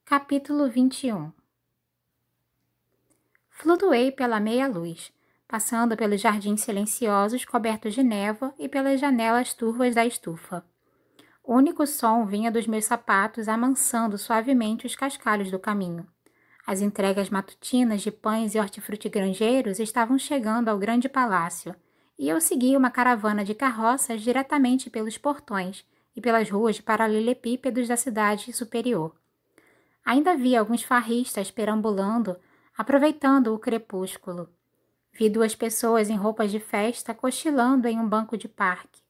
Capítulo 21. Flutuei pela meia-luz, passando pelos jardins silenciosos cobertos de névoa e pelas janelas turvas da estufa. O único som vinha dos meus sapatos amansando suavemente os cascalhos do caminho. As entregas matutinas de pães e hortifrutigranjeiros estavam chegando ao grande palácio, e eu seguia uma caravana de carroças diretamente pelos portões e pelas ruas de paralelepípedos da cidade superior. Ainda havia alguns farristas perambulando, aproveitando o crepúsculo. Vi duas pessoas em roupas de festa cochilando em um banco de parque.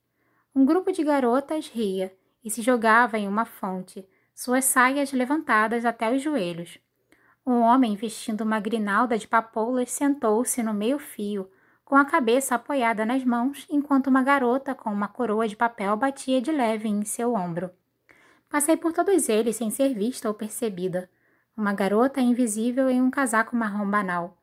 Um grupo de garotas ria e se jogava em uma fonte, suas saias levantadas até os joelhos. Um homem vestindo uma grinalda de papoulas sentou-se no meio-fio, com a cabeça apoiada nas mãos, enquanto uma garota com uma coroa de papel batia de leve em seu ombro. Passei por todos eles sem ser vista ou percebida. Uma garota invisível em um casaco marrom banal.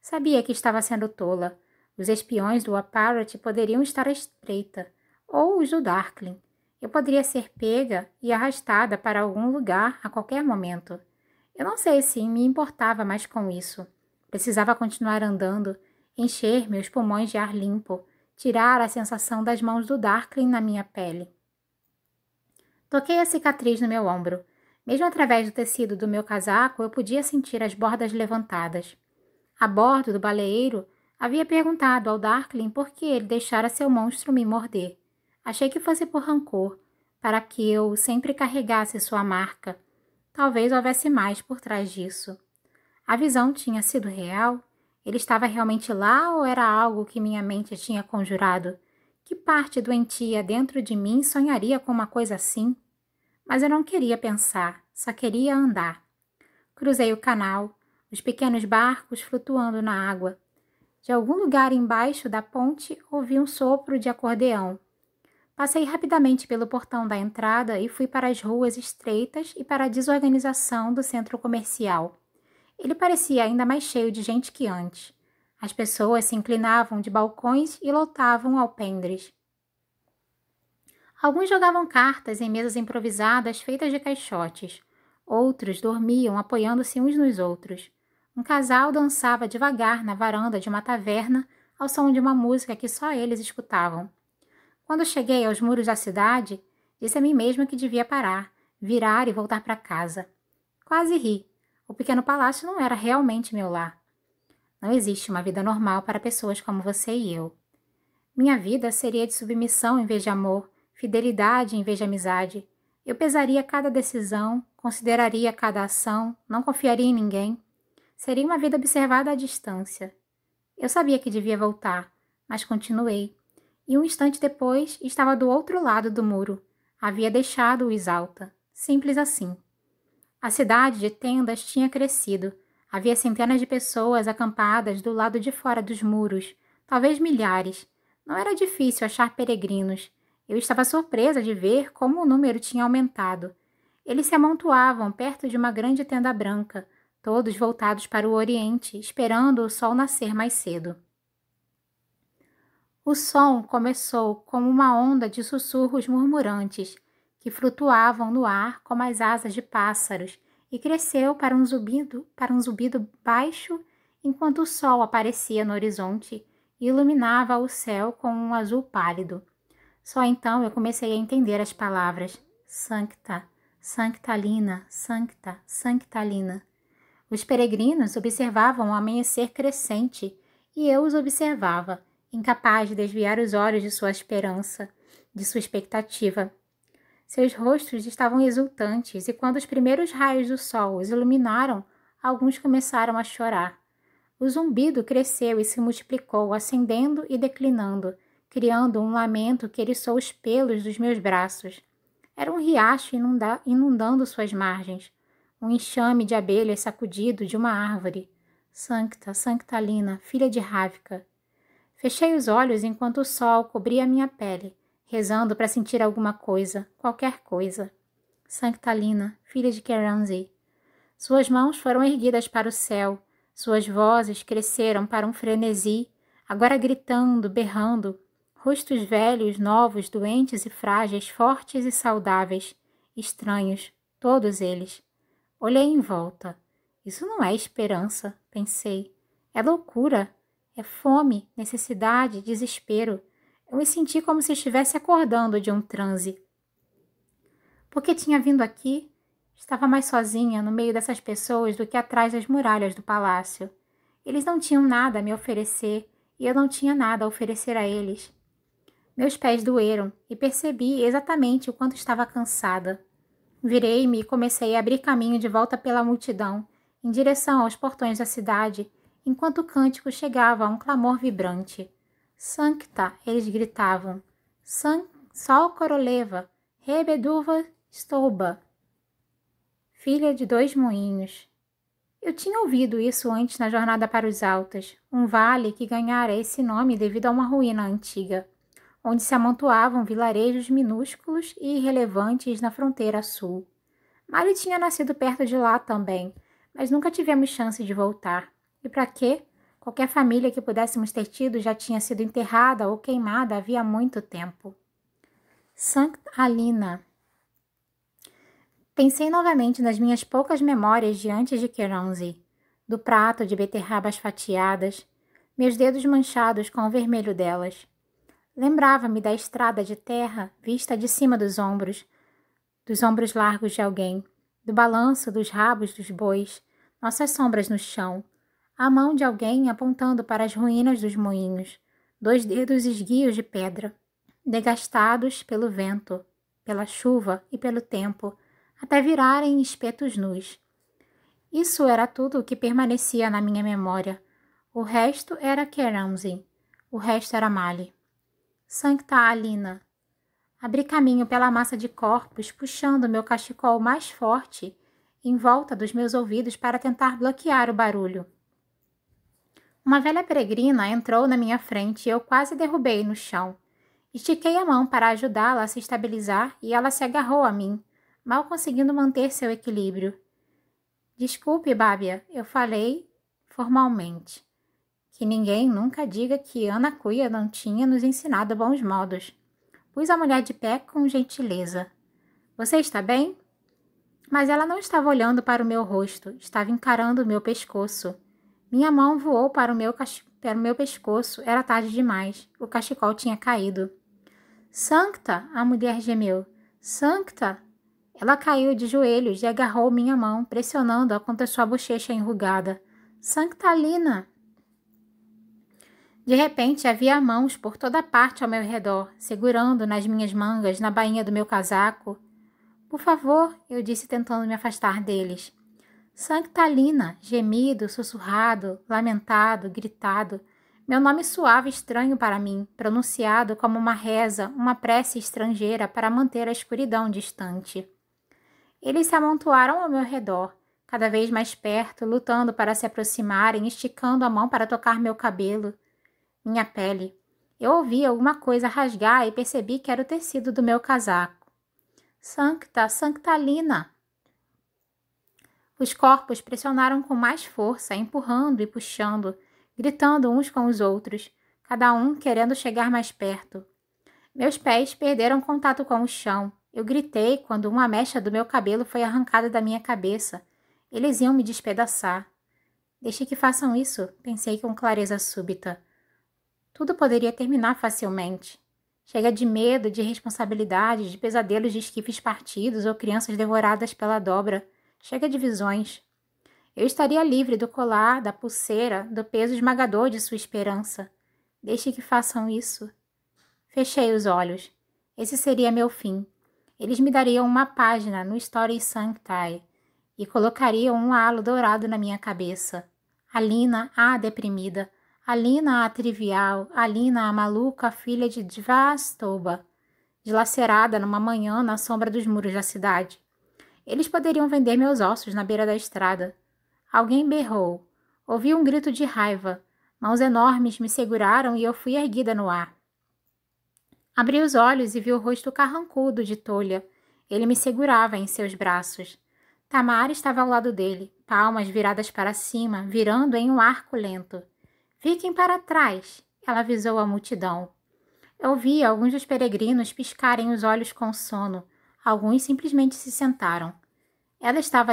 Sabia que estava sendo tola. Os espiões do Apparat poderiam estar à espreita, ou os do Darkling. Eu poderia ser pega e arrastada para algum lugar a qualquer momento. Eu não sei se me importava mais com isso. Precisava continuar andando, encher meus pulmões de ar limpo, tirar a sensação das mãos do Darkling na minha pele. Toquei a cicatriz no meu ombro. Mesmo através do tecido do meu casaco, eu podia sentir as bordas levantadas. A bordo do baleeiro, havia perguntado ao Darkling por que ele deixara seu monstro me morder. Achei que fosse por rancor, para que eu sempre carregasse sua marca. Talvez houvesse mais por trás disso. A visão tinha sido real? Ele estava realmente lá ou era algo que minha mente tinha conjurado? Que parte doentia dentro de mim sonharia com uma coisa assim? Mas eu não queria pensar, só queria andar. Cruzei o canal, os pequenos barcos flutuando na água. De algum lugar embaixo da ponte ouvi um sopro de acordeão. Passei rapidamente pelo portão da entrada e fui para as ruas estreitas e para a desorganização do centro comercial. Ele parecia ainda mais cheio de gente que antes. As pessoas se inclinavam de balcões e lotavam alpendres. Alguns jogavam cartas em mesas improvisadas feitas de caixotes. Outros dormiam apoiando-se uns nos outros. Um casal dançava devagar na varanda de uma taverna ao som de uma música que só eles escutavam. Quando cheguei aos muros da cidade, disse a mim mesma que devia parar, virar e voltar para casa. Quase ri. O pequeno palácio não era realmente meu lar. Não existe uma vida normal para pessoas como você e eu. Minha vida seria de submissão em vez de amor, fidelidade em vez de amizade. Eu pesaria cada decisão, consideraria cada ação, não confiaria em ninguém. Seria uma vida observada à distância. Eu sabia que devia voltar, mas continuei. E um instante depois estava do outro lado do muro. Havia deixado o Exalta. Simples assim. A cidade de tendas tinha crescido. Havia centenas de pessoas acampadas do lado de fora dos muros, talvez milhares. Não era difícil achar peregrinos. Eu estava surpresa de ver como o número tinha aumentado. Eles se amontoavam perto de uma grande tenda branca, todos voltados para o oriente, esperando o sol nascer mais cedo. O som começou como uma onda de sussurros murmurantes, que flutuavam no ar como as asas de pássaros, e cresceu para um zumbido baixo enquanto o sol aparecia no horizonte e iluminava o céu com um azul pálido. Só então eu comecei a entender as palavras Sancta, Sanctalina, Sancta, Sanctalina. Os peregrinos observavam o amanhecer crescente e eu os observava, incapaz de desviar os olhos de sua esperança, de sua expectativa. Seus rostos estavam exultantes e quando os primeiros raios do sol os iluminaram, alguns começaram a chorar. O zumbido cresceu e se multiplicou, ascendendo e declinando, criando um lamento que eriçou os pelos dos meus braços. Era um riacho inundando suas margens, um enxame de abelhas sacudido de uma árvore. Sancta, Sanctalina, filha de Ravka. Fechei os olhos enquanto o sol cobria minha pele, rezando para sentir alguma coisa, qualquer coisa. Sanctalina, filha de Keranzi. Suas mãos foram erguidas para o céu, suas vozes cresceram para um frenesi, agora gritando, berrando. Rostos velhos, novos, doentes e frágeis, fortes e saudáveis, estranhos, todos eles. Olhei em volta. Isso não é esperança, pensei. É loucura. É fome, necessidade, desespero. Eu me senti como se estivesse acordando de um transe. Por que tinha vindo aqui? Estava mais sozinha no meio dessas pessoas do que atrás das muralhas do palácio. Eles não tinham nada a me oferecer e eu não tinha nada a oferecer a eles. Meus pés doeram e percebi exatamente o quanto estava cansada. Virei-me e comecei a abrir caminho de volta pela multidão, em direção aos portões da cidade, enquanto o cântico chegava a um clamor vibrante. Sancta, eles gritavam. Sol Coroleva, Rebeduva Stouba, filha de 2 moinhos. Eu tinha ouvido isso antes na jornada para os Altos, um vale que ganhara esse nome devido a uma ruína antiga, onde se amontoavam vilarejos minúsculos e irrelevantes na fronteira sul. Mari tinha nascido perto de lá também, mas nunca tivemos chance de voltar. E para quê? Qualquer família que pudéssemos ter tido já tinha sido enterrada ou queimada havia muito tempo. Sankt Alina. Pensei novamente nas minhas poucas memórias de antes de Keronzi, do prato de beterrabas fatiadas, meus dedos manchados com o vermelho delas. Lembrava-me da estrada de terra vista de cima dos ombros largos de alguém, do balanço dos rabos dos bois, nossas sombras no chão, a mão de alguém apontando para as ruínas dos moinhos, 2 dedos esguios de pedra, desgastados pelo vento, pela chuva e pelo tempo, até virarem espetos nus. Isso era tudo o que permanecia na minha memória. O resto era Keramzi. O resto era Mali. Sancta Alina. Abri caminho pela massa de corpos, puxando meu cachecol mais forte em volta dos meus ouvidos para tentar bloquear o barulho. Uma velha peregrina entrou na minha frente e eu quase derrubei no chão. Estiquei a mão para ajudá-la a se estabilizar e ela se agarrou a mim, mal conseguindo manter seu equilíbrio. Desculpe, Bábia, eu falei formalmente. Que ninguém nunca diga que Ana Cuia não tinha nos ensinado bons modos. Pus a mulher de pé com gentileza. Você está bem? Mas ela não estava olhando para o meu rosto, estava encarando o meu pescoço. Minha mão voou para o meu pescoço, era tarde demais, o cachecol tinha caído. Sancta, a mulher gemeu. Sancta! Ela caiu de joelhos e agarrou minha mão, pressionando-a contra sua bochecha enrugada. Sancta Alina! De repente, havia mãos por toda parte ao meu redor, segurando nas minhas mangas, na bainha do meu casaco. Por favor, eu disse tentando me afastar deles. Sancta Alina, gemido, sussurrado, lamentado, gritado. Meu nome soava estranho para mim, pronunciado como uma reza, uma prece estrangeira para manter a escuridão distante. Eles se amontoaram ao meu redor, cada vez mais perto, lutando para se aproximarem, esticando a mão para tocar meu cabelo, minha pele. Eu ouvi alguma coisa rasgar e percebi que era o tecido do meu casaco. Sancta, Sancta Alina! Os corpos pressionaram com mais força, empurrando e puxando, gritando uns com os outros, cada um querendo chegar mais perto. Meus pés perderam contato com o chão. Eu gritei quando uma mecha do meu cabelo foi arrancada da minha cabeça. Eles iam me despedaçar. Deixe que façam isso, pensei com clareza súbita. Tudo poderia terminar facilmente. Chega de medo, de responsabilidade, de pesadelos de esquifes partidos ou crianças devoradas pela dobra. Chega de visões. Eu estaria livre do colar, da pulseira, do peso esmagador de sua esperança. Deixe que façam isso. Fechei os olhos. Esse seria meu fim. Eles me dariam uma página no Story Sanctae e colocariam um halo dourado na minha cabeça. Alina, a deprimida. Alina, a trivial. Alina, a maluca, filha de Dvastoba, dilacerada numa manhã na sombra dos muros da cidade. Eles poderiam vender meus ossos na beira da estrada. Alguém berrou. Ouvi um grito de raiva. Mãos enormes me seguraram e eu fui erguida no ar. Abri os olhos e vi o rosto carrancudo de Tolha. Ele me segurava em seus braços. Tamar estava ao lado dele, palmas viradas para cima, virando em um arco lento. Fiquem para trás, ela avisou a multidão. Eu vi alguns dos peregrinos piscarem os olhos com sono. Alguns simplesmente se sentaram. Ela estava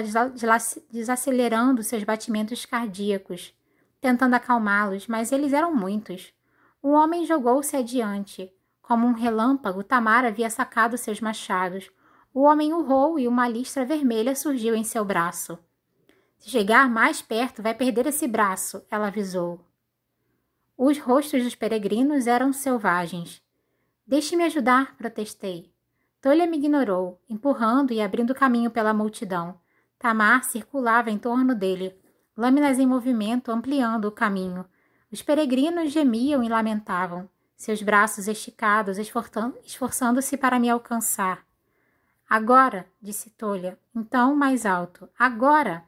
desacelerando seus batimentos cardíacos, tentando acalmá-los, mas eles eram muitos. O homem jogou-se adiante. Como um relâmpago, Tamar havia sacado seus machados. O homem urrou e uma listra vermelha surgiu em seu braço. Se chegar mais perto, vai perder esse braço, ela avisou. Os rostos dos peregrinos eram selvagens. Deixe-me ajudar, protestei. Tolia me ignorou, empurrando e abrindo caminho pela multidão. Tamar circulava em torno dele, lâminas em movimento ampliando o caminho. Os peregrinos gemiam e lamentavam, seus braços esticados, esforçando-se para me alcançar. Agora, disse Tolia, então mais alto. Agora!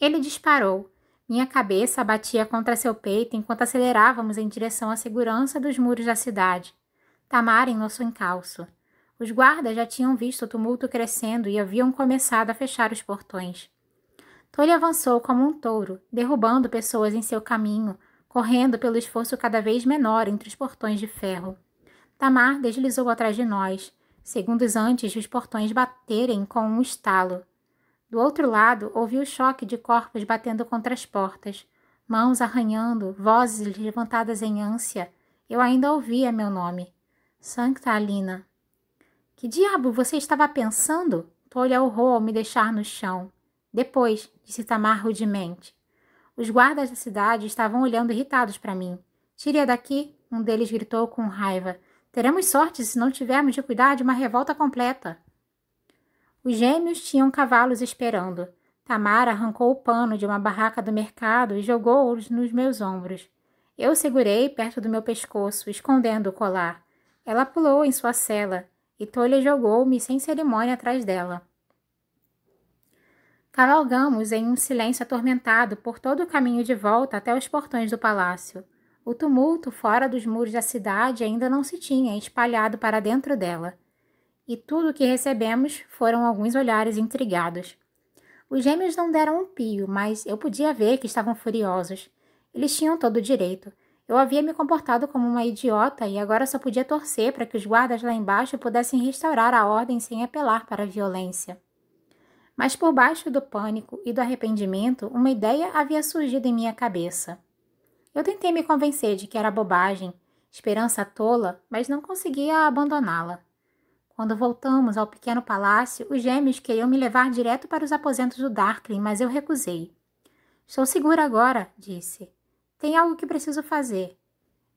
Ele disparou. Minha cabeça batia contra seu peito enquanto acelerávamos em direção à segurança dos muros da cidade. Tamar em nosso encalço. Os guardas já tinham visto o tumulto crescendo e haviam começado a fechar os portões. Tolia avançou como um touro, derrubando pessoas em seu caminho, correndo pelo esforço cada vez menor entre os portões de ferro. Tamar deslizou atrás de nós, segundos antes de os portões baterem com um estalo. Do outro lado, ouvi o choque de corpos batendo contra as portas, mãos arranhando, vozes levantadas em ânsia. Eu ainda ouvia meu nome. Sancta Alina. Que diabo você estava pensando? Tolia urrou ao me deixar no chão. Depois, disse Tamar rudemente. Os guardas da cidade estavam olhando irritados para mim. Tire-a daqui, um deles gritou com raiva. Teremos sorte se não tivermos de cuidar de uma revolta completa. Os gêmeos tinham cavalos esperando. Tamar arrancou o pano de uma barraca do mercado e jogou-os nos meus ombros. Eu segurei perto do meu pescoço, escondendo o colar. Ela pulou em sua sela e Tolia jogou-me sem cerimônia atrás dela. Cavalgamos em um silêncio atormentado por todo o caminho de volta até os portões do palácio. O tumulto fora dos muros da cidade ainda não se tinha espalhado para dentro dela. E tudo o que recebemos foram alguns olhares intrigados. Os gêmeos não deram um pio, mas eu podia ver que estavam furiosos. Eles tinham todo o direito. Eu havia me comportado como uma idiota e agora só podia torcer para que os guardas lá embaixo pudessem restaurar a ordem sem apelar para a violência. Mas por baixo do pânico e do arrependimento, uma ideia havia surgido em minha cabeça. Eu tentei me convencer de que era bobagem, esperança tola, mas não conseguia abandoná-la. Quando voltamos ao pequeno palácio, os gêmeos queriam me levar direto para os aposentos do Darkling, mas eu recusei. Estou segura agora, disse. Tem algo que preciso fazer.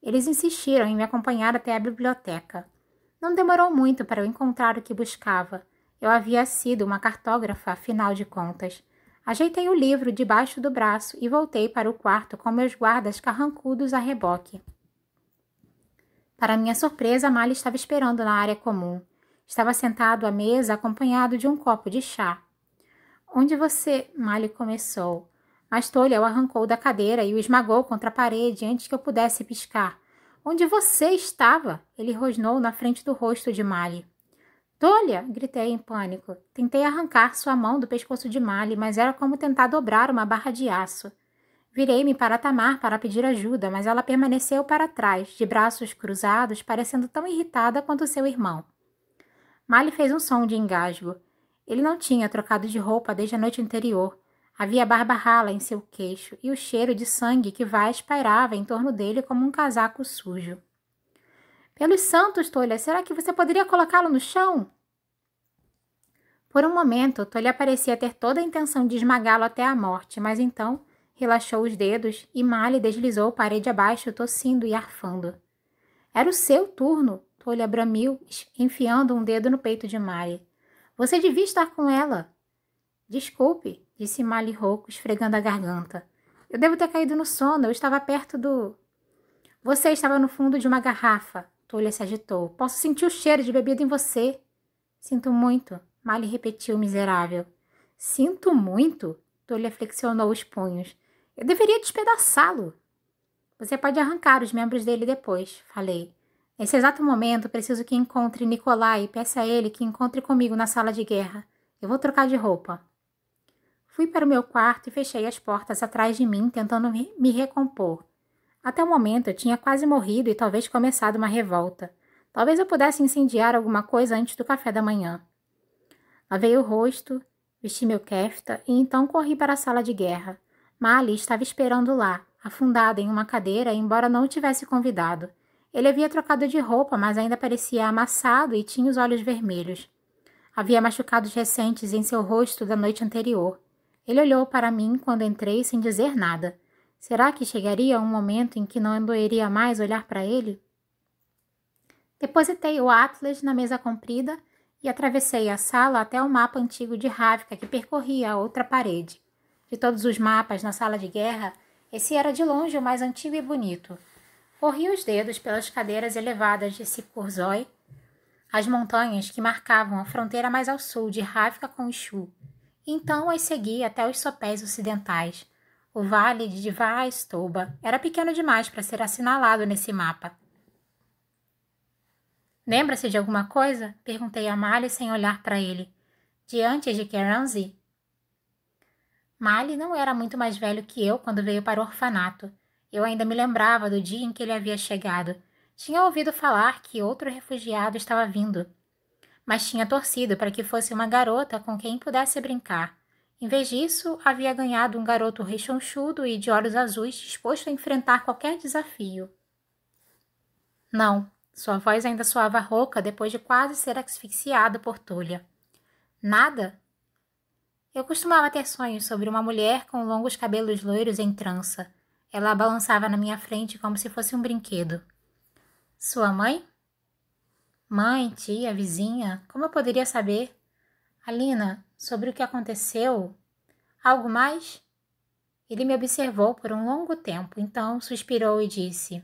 Eles insistiram em me acompanhar até a biblioteca. Não demorou muito para eu encontrar o que buscava. Eu havia sido uma cartógrafa, afinal de contas. Ajeitei o livro debaixo do braço e voltei para o quarto com meus guardas carrancudos a reboque. Para minha surpresa, Mali estava esperando na área comum. Estava sentado à mesa acompanhado de um copo de chá. Onde você... Mali começou. Mas Tolia o arrancou da cadeira e o esmagou contra a parede antes que eu pudesse piscar. Onde você estava? Ele rosnou na frente do rosto de Mali. Tolia! Gritei em pânico. Tentei arrancar sua mão do pescoço de Mali, mas era como tentar dobrar uma barra de aço. Virei-me para Tamar para pedir ajuda, mas ela permaneceu para trás, de braços cruzados, parecendo tão irritada quanto seu irmão. Mali fez um som de engasgo. Ele não tinha trocado de roupa desde a noite anterior. Havia barba rala em seu queixo e o cheiro de sangue que Vaz pairava em torno dele como um casaco sujo. Pelos santos, Tolia, será que você poderia colocá-lo no chão? Por um momento, Tolia parecia ter toda a intenção de esmagá-lo até a morte, mas então relaxou os dedos e Mali deslizou parede abaixo, tossindo e arfando. Era o seu turno, Tolia bramiu, enfiando um dedo no peito de Mali. Você devia estar com ela. Desculpe, disse Mali rouco, esfregando a garganta. Eu devo ter caído no sono, eu estava perto do... Você estava no fundo de uma garrafa, Tolia se agitou. Posso sentir o cheiro de bebida em você. Sinto muito, Mali repetiu miserável. Sinto muito? Tolia flexionou os punhos. Eu deveria despedaçá-lo. Você pode arrancar os membros dele depois, falei. Nesse exato momento, preciso que encontre Nikolai e peça a ele que encontre comigo na sala de guerra. Eu vou trocar de roupa. Fui para o meu quarto e fechei as portas atrás de mim, tentando me recompor. Até o momento, eu tinha quase morrido e talvez começado uma revolta. Talvez eu pudesse incendiar alguma coisa antes do café da manhã. Lavei o rosto, vesti meu kefta e então corri para a sala de guerra. Mali estava esperando lá, afundada em uma cadeira, embora não o tivesse convidado. Ele havia trocado de roupa, mas ainda parecia amassado e tinha os olhos vermelhos. Havia machucados recentes em seu rosto da noite anterior. Ele olhou para mim quando entrei sem dizer nada. Será que chegaria um momento em que não doeria mais olhar para ele? Depositei o atlas na mesa comprida e atravessei a sala até o mapa antigo de Ravka que percorria a outra parede. De todos os mapas na sala de guerra, esse era de longe o mais antigo e bonito. Corri os dedos pelas cadeiras elevadas de Sikurzoi, as montanhas que marcavam a fronteira mais ao sul de Ravka com Shu. Então as segui até os sopés ocidentais. O vale de Divastoba era pequeno demais para ser assinalado nesse mapa. Lembra-se de alguma coisa? Perguntei a Mali sem olhar para ele. De antes de Keranzi? Mali não era muito mais velho que eu quando veio para o orfanato. Eu ainda me lembrava do dia em que ele havia chegado. Tinha ouvido falar que outro refugiado estava vindo, mas tinha torcido para que fosse uma garota com quem pudesse brincar. Em vez disso, havia ganhado um garoto rechonchudo e de olhos azuis disposto a enfrentar qualquer desafio. Não, sua voz ainda soava rouca depois de quase ser asfixiado por Tolha. Nada? Eu costumava ter sonhos sobre uma mulher com longos cabelos loiros em trança. Ela balançava na minha frente como se fosse um brinquedo. Sua mãe? Mãe, tia, vizinha, como eu poderia saber? Alina, sobre o que aconteceu? Algo mais? Ele me observou por um longo tempo, então suspirou e disse: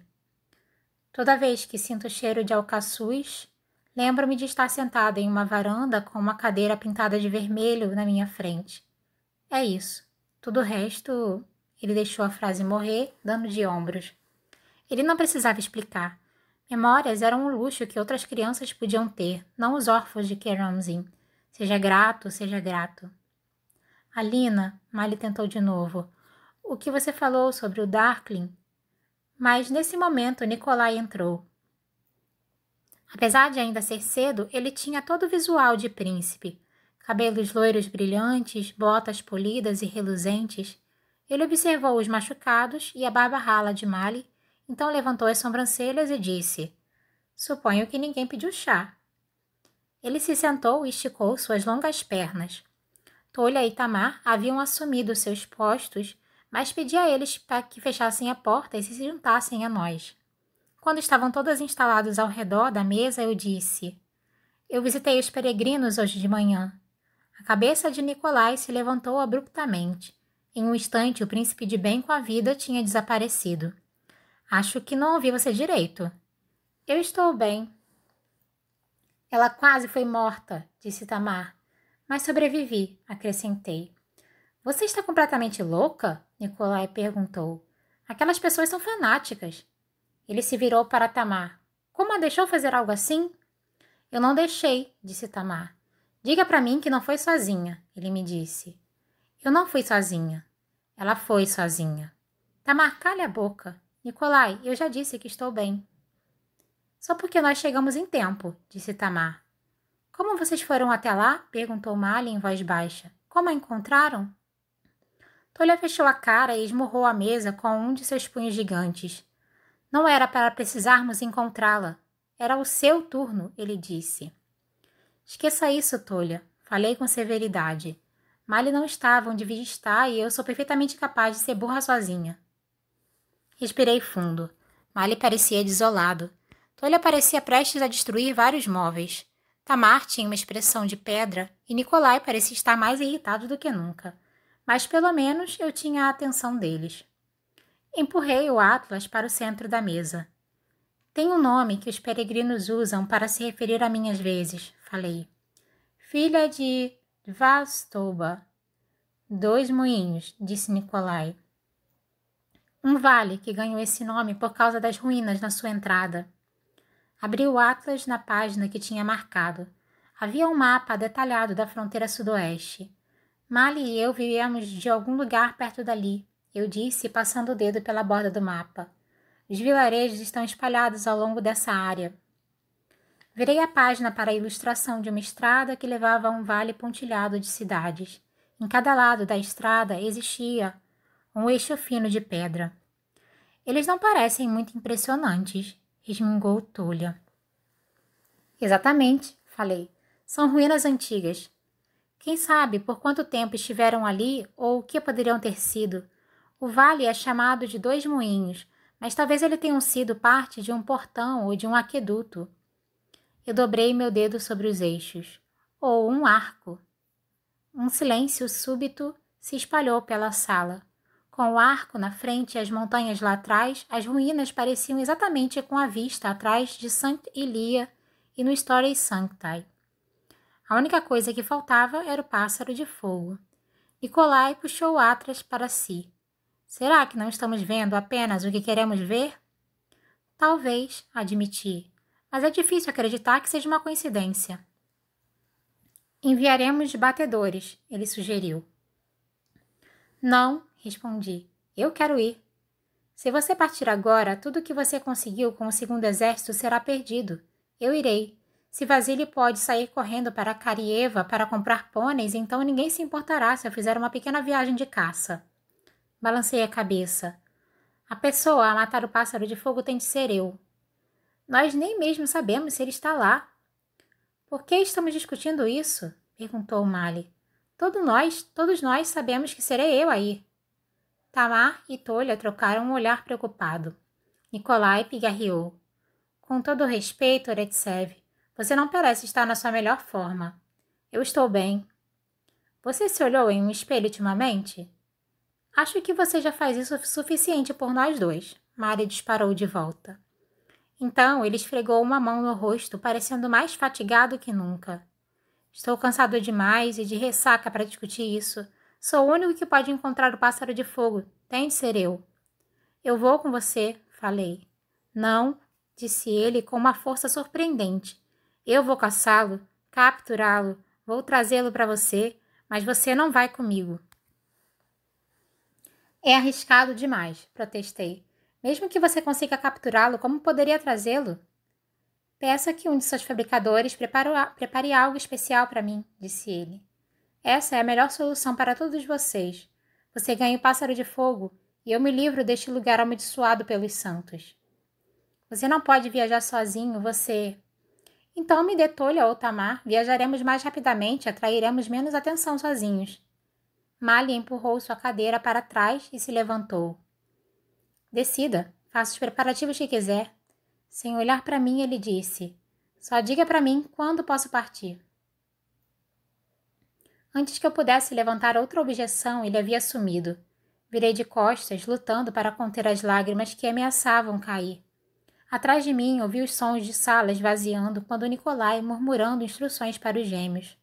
Toda vez que sinto o cheiro de alcaçuz, lembro-me de estar sentada em uma varanda com uma cadeira pintada de vermelho na minha frente. É isso. Tudo o resto... Ele deixou a frase morrer, dando de ombros. Ele não precisava explicar. Memórias eram um luxo que outras crianças podiam ter, não os órfãos de Keramzin. Seja grato, seja grato. Alina, Mali tentou de novo. O que você falou sobre o Darkling? Mas nesse momento Nikolai entrou. Apesar de ainda ser cedo, ele tinha todo o visual de príncipe. Cabelos loiros brilhantes, botas polidas e reluzentes. Ele observou os machucados e a barba rala de Mali, então levantou as sobrancelhas e disse: Suponho que ninguém pediu chá. Ele se sentou e esticou suas longas pernas. Tolha e Tamar haviam assumido seus postos, mas pedi a eles para que fechassem a porta e se juntassem a nós. Quando estavam todos instalados ao redor da mesa, eu disse: Eu visitei os peregrinos hoje de manhã. A cabeça de Nikolai se levantou abruptamente. Em um instante, o príncipe de bem com a vida tinha desaparecido. Acho que não ouvi você direito. Eu estou bem. Ela quase foi morta, disse Tamar. Mas sobrevivi, acrescentei. Você está completamente louca? Nikolai perguntou. Aquelas pessoas são fanáticas. Ele se virou para Tamar. Como a deixou fazer algo assim? Eu não deixei, disse Tamar. Diga para mim que não foi sozinha, ele me disse. Eu não fui sozinha. Ela foi sozinha. Tamar, cale a boca. Nikolai, eu já disse que estou bem. Só porque nós chegamos em tempo, disse Tamar. Como vocês foram até lá? Perguntou Mali em voz baixa. Como a encontraram? Tolha fechou a cara e esmurrou a mesa com um de seus punhos gigantes. Não era para precisarmos encontrá-la. Era o seu turno, ele disse. Esqueça isso, Tolha. Falei com severidade. Mali não estava onde devia estar e eu sou perfeitamente capaz de ser burra sozinha. Respirei fundo. Mali parecia desolado. Tolha parecia prestes a destruir vários móveis. Tamar tinha uma expressão de pedra e Nikolai parecia estar mais irritado do que nunca. Mas pelo menos eu tinha a atenção deles. Empurrei o atlas para o centro da mesa. Tem um nome que os peregrinos usam para se referir a mim às vezes, falei. Filha de Vastoba. 2 moinhos, disse Nikolai. Um vale que ganhou esse nome por causa das ruínas na sua entrada. Abri o atlas na página que tinha marcado. Havia um mapa detalhado da fronteira sudoeste. Mali e eu viemos de algum lugar perto dali, eu disse, passando o dedo pela borda do mapa. Os vilarejos estão espalhados ao longo dessa área. Virei a página para a ilustração de uma estrada que levava a um vale pontilhado de cidades. Em cada lado da estrada existia um eixo fino de pedra. Eles não parecem muito impressionantes, resmungou Tullia. Exatamente, falei. São ruínas antigas. Quem sabe por quanto tempo estiveram ali ou o que poderiam ter sido. O vale é chamado de Dois Moinhos, mas talvez ele tenha sido parte de um portão ou de um aqueduto. Eu dobrei meu dedo sobre os eixos. Ou um arco. Um silêncio súbito se espalhou pela sala. Com o arco na frente e as montanhas lá atrás, as ruínas pareciam exatamente com a vista atrás de Sankt Ilia e no Storey Sancti. A única coisa que faltava era o pássaro de fogo. Nikolai puxou Atlas para si. Será que não estamos vendo apenas o que queremos ver? Talvez, admiti, mas é difícil acreditar que seja uma coincidência. Enviaremos batedores, ele sugeriu. Não, respondi. Eu quero ir. Se você partir agora, tudo o que você conseguiu com o segundo exército será perdido. Eu irei. Se Vasily pode sair correndo para Karieva para comprar pôneis, então ninguém se importará se eu fizer uma pequena viagem de caça. Balancei a cabeça. A pessoa a matar o pássaro de fogo tem de ser eu. Nós nem mesmo sabemos se ele está lá. Por que estamos discutindo isso? Perguntou Mali. Todos nós sabemos que serei eu aí. Tamar e Tolha trocaram um olhar preocupado. Nikolai pigarreou. Com todo o respeito, Oretsev, você não parece estar na sua melhor forma. Eu estou bem. Você se olhou em um espelho ultimamente? Acho que você já faz isso suficiente por nós dois. Mari disparou de volta. Então ele esfregou uma mão no rosto, parecendo mais fatigado que nunca. Estou cansado demais e de ressaca para discutir isso. Sou o único que pode encontrar o pássaro de fogo. Tem de ser eu. Eu vou com você, falei. Não, disse ele com uma força surpreendente. Eu vou caçá-lo, capturá-lo, vou trazê-lo para você, mas você não vai comigo. É arriscado demais, protestei. Mesmo que você consiga capturá-lo, como poderia trazê-lo? Peça que um de seus fabricadores prepare algo especial para mim, disse ele. Essa é a melhor solução para todos vocês. Você ganha o pássaro de fogo e eu me livro deste lugar amaldiçoado pelos santos. Você não pode viajar sozinho, você... Então me dê Tolha ou Tamar, viajaremos mais rapidamente e atrairemos menos atenção sozinhos. Mali empurrou sua cadeira para trás e se levantou. Decida, faça os preparativos que quiser. Sem olhar para mim, ele disse, só diga para mim quando posso partir. Antes que eu pudesse levantar outra objeção, ele havia sumido. Virei de costas, lutando para conter as lágrimas que ameaçavam cair. Atrás de mim, ouvi os sons de sala esvaziando quando Nikolai murmurando instruções para os gêmeos.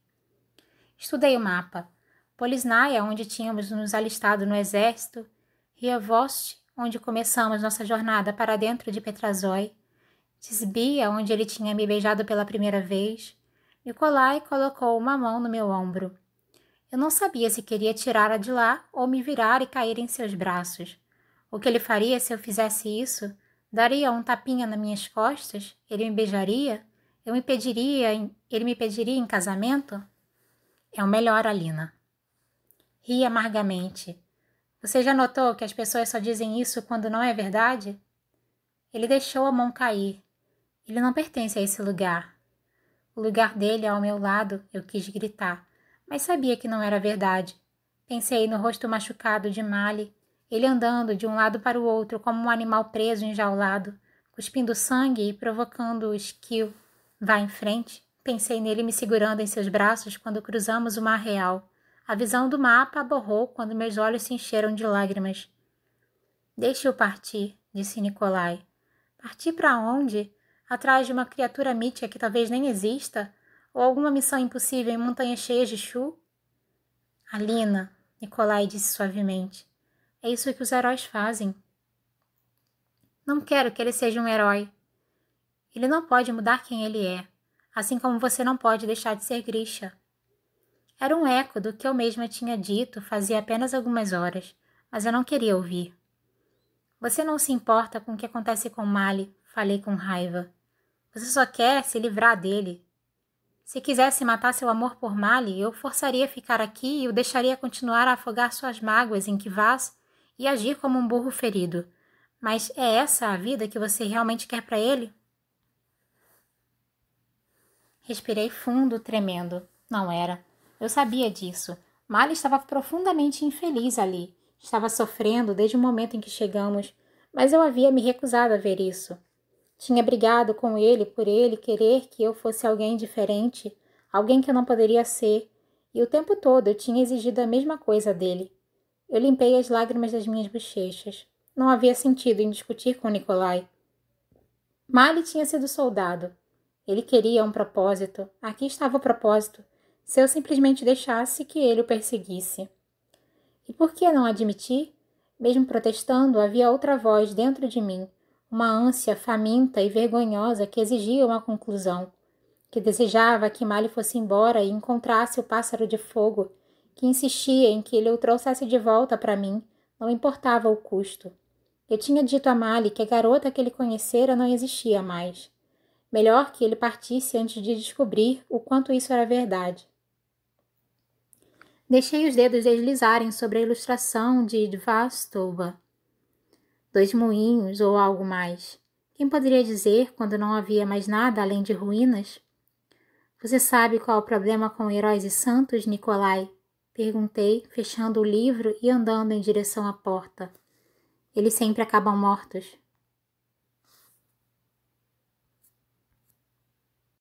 Estudei o mapa. Polisnaia, onde tínhamos nos alistado no exército, Riavost, onde começamos nossa jornada para dentro de Petrazói, Tisbia, onde ele tinha me beijado pela primeira vez. Nikolai colocou uma mão no meu ombro. Eu não sabia se queria tirá-la de lá ou me virar e cair em seus braços. O que ele faria se eu fizesse isso? Daria um tapinha nas minhas costas? Ele me beijaria? Ele me pediria em casamento? É o melhor, Alina. Ri amargamente. Você já notou que as pessoas só dizem isso quando não é verdade? Ele deixou a mão cair. Ele não pertence a esse lugar. O lugar dele é ao meu lado, eu quis gritar, mas sabia que não era verdade. Pensei no rosto machucado de Mali, ele andando de um lado para o outro como um animal preso enjaulado, cuspindo sangue e provocando o esquilo. Vá em frente. Pensei nele me segurando em seus braços quando cruzamos o Mar Real. A visão do mapa borrou quando meus olhos se encheram de lágrimas. Deixe-o partir, disse Nikolai. Partir para onde? Atrás de uma criatura mítica que talvez nem exista? Ou alguma missão impossível em montanhas cheias de Shu? Alina, Nikolai disse suavemente, é isso que os heróis fazem. Não quero que ele seja um herói. Ele não pode mudar quem ele é, assim como você não pode deixar de ser Grisha. Era um eco do que eu mesma tinha dito fazia apenas algumas horas, mas eu não queria ouvir. Você não se importa com o que acontece com Mali, falei com raiva. Você só quer se livrar dele. Se quisesse matar seu amor por Mali, eu forçaria a ficar aqui e o deixaria continuar a afogar suas mágoas em Kivas e agir como um burro ferido. Mas é essa a vida que você realmente quer para ele? Respirei fundo, tremendo. Não era. Eu sabia disso. Mali estava profundamente infeliz ali. Estava sofrendo desde o momento em que chegamos, mas eu havia me recusado a ver isso. Tinha brigado com ele por ele querer que eu fosse alguém diferente, alguém que eu não poderia ser, e o tempo todo eu tinha exigido a mesma coisa dele. Eu limpei as lágrimas das minhas bochechas. Não havia sentido em discutir com Nikolai. Mali tinha sido soldado. Ele queria um propósito. Aqui estava o propósito. Se eu simplesmente deixasse que ele o perseguisse. E por que não admitir? Mesmo protestando, havia outra voz dentro de mim, uma ânsia faminta e vergonhosa que exigia uma conclusão, que desejava que Mali fosse embora e encontrasse o pássaro de fogo, que insistia em que ele o trouxesse de volta para mim, não importava o custo. Eu tinha dito a Mali que a garota que ele conhecera não existia mais. Melhor que ele partisse antes de descobrir o quanto isso era verdade. Deixei os dedos deslizarem sobre a ilustração de Dvastova. 2 moinhos ou algo mais. Quem poderia dizer quando não havia mais nada além de ruínas? Você sabe qual é o problema com heróis e santos, Nikolai? Perguntei, fechando o livro e andando em direção à porta. Eles sempre acabam mortos.